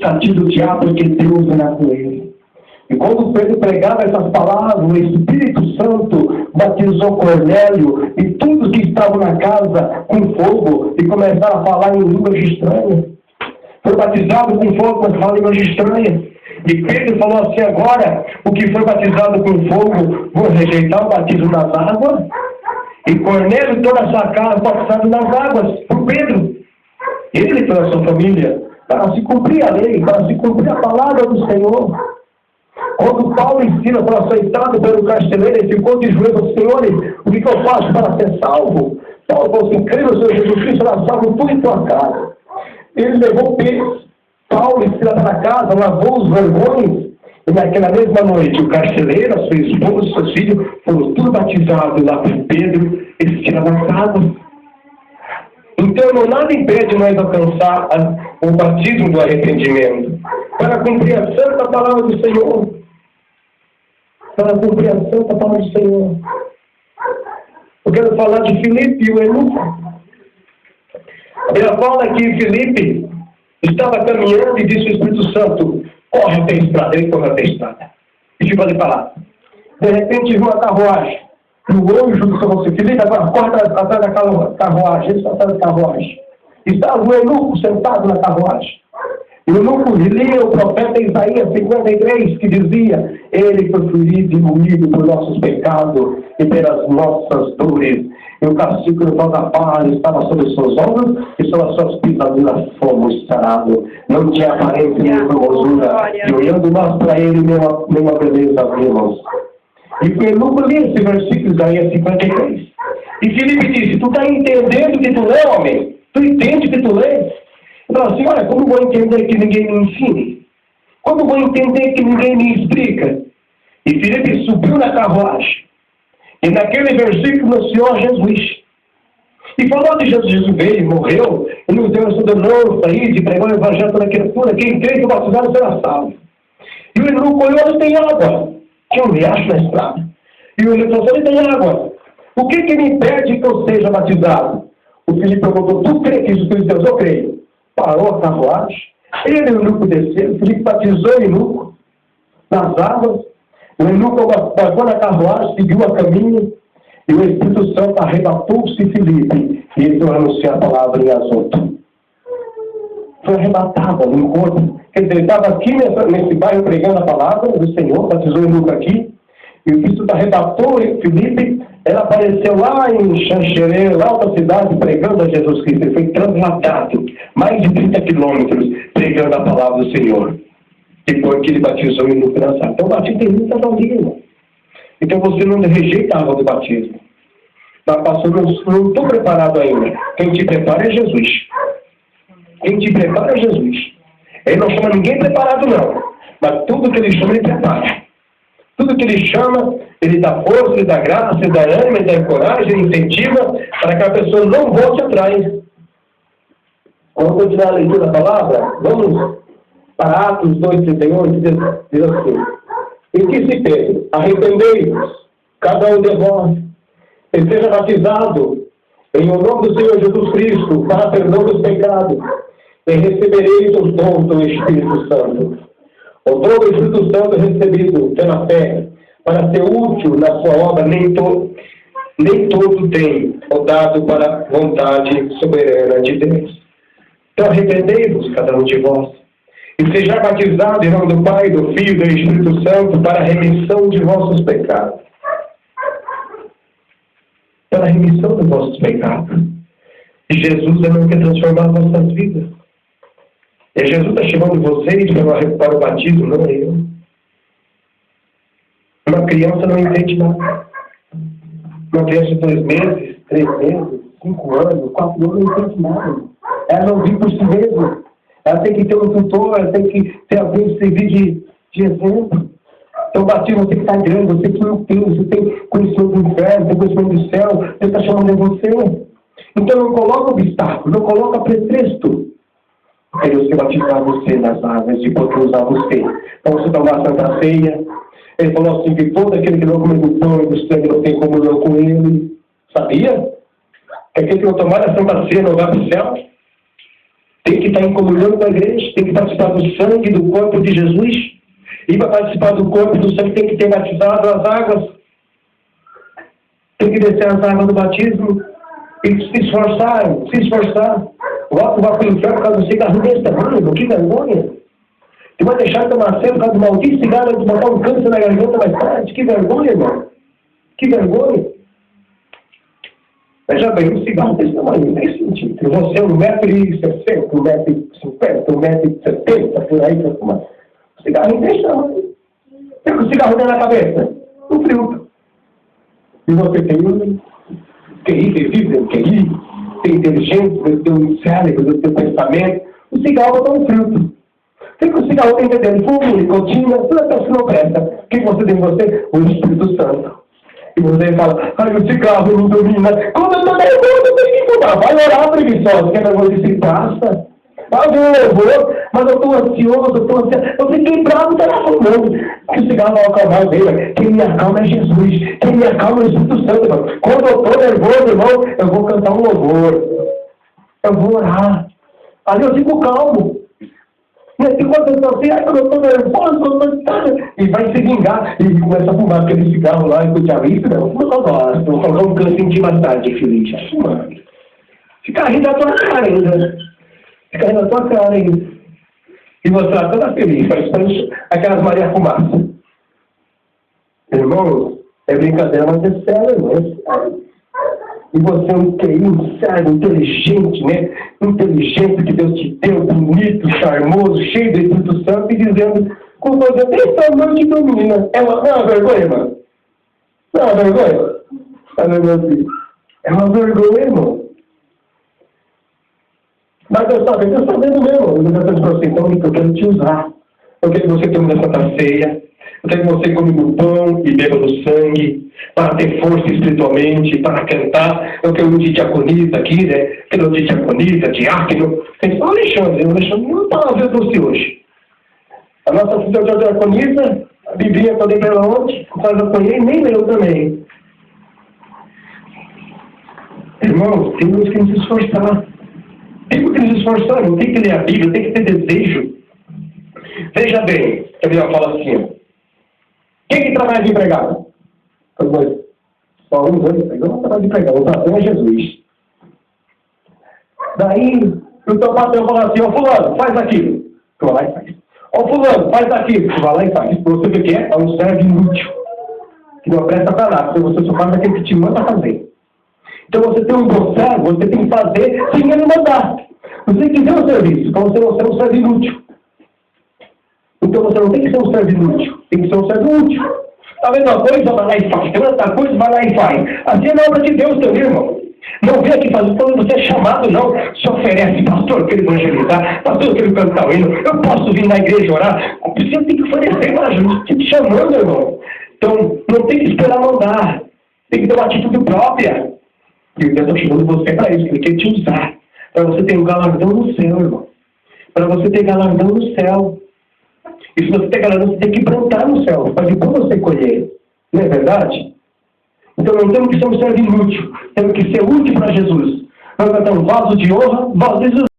castigo do diabo porque Deus era com ele. E quando Pedro pregava essas palavras, o Espírito Santo batizou Cornélio e todos que estavam na casa com fogo e começaram a falar em línguas estranhas. Foi batizado com fogo, mas fala em línguas estranhas. E Pedro falou assim: agora, o que foi batizado com fogo, vou rejeitar o batismo nas águas? E Cornélio, toda a sua casa, batizado nas águas, por Pedro. Ele e toda a sua família, para se cumprir a lei, para se cumprir a palavra do Senhor. Quando Paulo ensina para ser aceitado pelo carcereiro, ele ficou de joelhos: Senhor, o que eu faço para ser salvo? Paulo falou assim: crê no Senhor Jesus Cristo, será salvo tu e tua casa. Ele levou Paulo ensina para casa, lavou os vergões, e naquela mesma noite o carcereiro, a sua esposa, seus filhos, foram tudo batizados lá por Pedro, eles tiraram a casa. Então não nada impede nós alcançar o batismo do arrependimento, para cumprir a santa palavra do Senhor. Para cumprir a santa palavra do Senhor. Eu quero falar de Filipe e o eunuco. A Bíblia fala que Filipe estava caminhando e disse ao Espírito Santo: corre até a estrada. Ele correu até a estrada e ficou ali parado. De repente viu uma carruagem. E o anjo do Senhor disse: Filipe, agora corre atrás da carruagem. Ele está atrás da carruagem. Estava o eunuco sentado na carruagem. E o eunuco lia o profeta Isaías 53, que dizia: ele foi ferido e moído por nossos pecados e pelas nossas dores. E o castigo do da paz estava sobre os seus ombros, e sobre as suas pisaduras fomos sarados. Não tinha aparência nem formosura, e olhando nós para ele, nenhuma beleza vimos. E o eunuco lia esse versículo, Isaías 53. E Filipe disse: tu está entendendo o que tu lê, homem? Tu entende o que tu lê? Ele falou assim: olha, como vou entender que ninguém me ensine? Como vou entender que ninguém me explica? E Filipe subiu na carruagem. E naquele versículo o Senhor Jesus. E falou de Jesus. Jesus veio, morreu, e nos deu essa de novo, sair de pregar o evangelho toda criatura. Quem crê que o batizado será salvo. E o eunuco olhou: onde tem água? Tinha um riacho na estrada. E o eunuco falou: onde tem água? O que me impede que eu seja batizado? O Filipe perguntou: tu crê que Jesus Cristo é Deus? Eu creio. Parou a carruagem. Ele e o eunuco desceram. Filipe batizou o eunuco nas águas. O eunuco embarcou na carruagem, seguiu a caminho, e o Espírito Santo arrebatou-se Filipe, e ele anunciou a palavra em Azoto. Foi arrebatado no encontro. Quer dizer, ele estava aqui nesse bairro pregando a palavra do Senhor, batizou o eunuco aqui, e o Espírito Santo arrebatou Filipe. Ela apareceu lá em Xanxerê, lá outra cidade, pregando a Jesus Cristo. Ele foi translatado mais de 30 quilômetros, pregando a palavra do Senhor. Depois que ele batizou e no financiado. Então o batismo tem muita valia. Então você não rejeita a água do batismo. Mas pastor, não estou preparado ainda. Quem te prepara é Jesus. Quem te prepara é Jesus. Ele não chama ninguém preparado, não. Mas tudo que ele chama, ele prepara. Tudo que ele chama, ele dá força, ele dá graça, ele dá ânimo, ele dá coragem, ele incentiva para que a pessoa não volte atrás. Vamos continuar a leitura da palavra? Vamos para Atos 2,38, diz assim: e disse Pedro: arrependei-vos, cada um de vós, e seja batizado em o nome do Senhor Jesus Cristo para perdão dos pecados, e recebereis os dons do Espírito Santo. O dom do Espírito Santo é recebido pela fé, para ser útil na sua obra, nem todo tem o dado para a vontade soberana de Deus. Então arrependei-vos, cada um de vós, e seja batizado em nome do Pai, do Filho e do Espírito Santo para a remissão de vossos pecados. Para a remissão de vossos pecados. E Jesus não quer transformar vossas vidas. E Jesus está chamando vocês para o batismo, não é eu. Uma criança não entende nada. Uma criança de 2 meses, 3 meses, 5 anos, 4 anos, não entende nada. Ela não vive por si mesma. Ela tem que ter um tutor, ela tem que ter alguém que servir de exemplo. Então o batismo você que está grande, você que não tem, você tem conhecimento do inferno, tem conhecimento do céu, Deus está chamando você. Então não coloca obstáculo, não coloca pretexto. Porque Deus quer batizar você nas águas e poder usar você. Então você tomar a Santa Ceia. Ele falou assim, que todo aquele que não come do pão e do sangue não tem comunhão com ele. Sabia? Que aquele que não tomar a Santa Ceia não vai para o céu. tem que estar em comunhão com a igreja, tem que participar do sangue, do corpo de Jesus. E para participar do corpo e do sangue tem que ter batizado as águas. Tem que descer as águas do batismo. E se esforçar. O álcool vai para o inferno por causa do cigarro desse tamanho, que vergonha. Tu vai deixar de nascer por causa do maldito cigarro, de botar um câncer na garganta mais tarde. Que vergonha, irmão. Que vergonha. Veja bem, um cigarro desse tamanho, não tem sentido. Você é 1,60m, 1,50m, 1,70m, por aí, para fumar. O cigarro desse tamanho. Tem o cigarro dentro da cabeça? Um frio. E você tem um QI, tem inteligência, tem um cérebro, tem um pensamento. O cigarro é um fruto. Tem que o cigarro tem que ter fumo, nicotina, tudo aquilo que não presta. O que você tem em você? O Espírito Santo. E você fala, o cigarro não domina. Quando eu estou nervoso, eu tenho que mudar. Vai orar, preguiçosa, que é nervoso de se passa. Mas eu nervoso, mas eu estou ansioso, eu fiquei bravo, está fumando. Que o cigarro vai acalmar dele. Quem me acalma é Jesus. Quem me acalma é o Espírito Santo, irmão. Quando eu estou nervoso, irmão, eu vou cantar um louvor. Eu vou orar. Ali eu fico calmo. E aí quando eu estou assim, eu estou nervoso, e vai se vingar. E começa a fumar aquele cigarro lá, e o diabo, isso não, eu gosto. Vou colocar um canto de mais tarde, filho, já fumando. Fica rindo da tua cara ainda. Fica rindo da tua cara ainda. E você lá toda feliz, faz aquelas Maria Fumaça. Irmão, é brincadeira, mas é sério, não é sério. E você é um QI, sério, inteligente, né? Inteligente que Deus te deu, bonito, charmoso, cheio do Espírito Santo, e dizendo, com você, esse amor te domina. É uma vergonha, mano? Não é uma vergonha? É uma vergonha, irmão. Mas eu estou vendo mesmo. Eu estou dizendo assim, então eu quero te usar. Eu quero que você tome da Santa Ceia. Eu quero que você come do pão e beba do sangue, para ter força espiritualmente, para cantar. Eu quero um de diaconisa aqui, né? Quero um de diaconisa, diácono. Tem só o Alexandre não está a ver você hoje. A nossa filha de diaconisa, a Biblinha também pela onde? Mas eu conheci, nem leu também. Irmãos, temos que nos esforçar. Temos que nos esforçar, não tem que ler a Bíblia, tem que ter desejo. Veja bem, a Bíblia fala assim, quem que trabalha de empregado? Só um, dois, não trabalha de empregado, o patrão é Jesus. Daí, o teu patrão fala assim, fulano, faz aquilo. Tu vai lá e faz. Fulano, faz aquilo. Tu vai lá e faz. Você vê que é um servo inútil. Que não presta para nada, porque você só faz aquilo que te manda fazer. Então você tem um bom servo, você tem que fazer sem ele mandar. Você quiser um serviço, então você não é um servo inútil. Então você não tem que ser um servo inútil, tem que ser um servo útil. Tá vendo uma coisa, vai lá e faz. Tem outra coisa, vai lá e faz. Assim é na obra de Deus também, irmão. Não vem aqui fazer quando você é chamado, não. Se oferece, pastor, eu quero evangelizar, pastor, eu quero cantar o hino, eu posso vir na igreja orar. Você tem que oferecer para Jesus, está te chamando, irmão. Então, não tem que esperar mandar. Tem que ter uma atitude própria. E eu estou chamando você para isso, ele quer te usar. Para você ter um galardão no céu, irmão. Para você ter galardão no céu. E se você tem galardão, você tem que plantar no céu, para depois você colher. Não é verdade? Então não temos que ser um servo inútil. Temos que ser útil para Jesus. Nós vamos dar um vaso de honra, vaso de Jesus.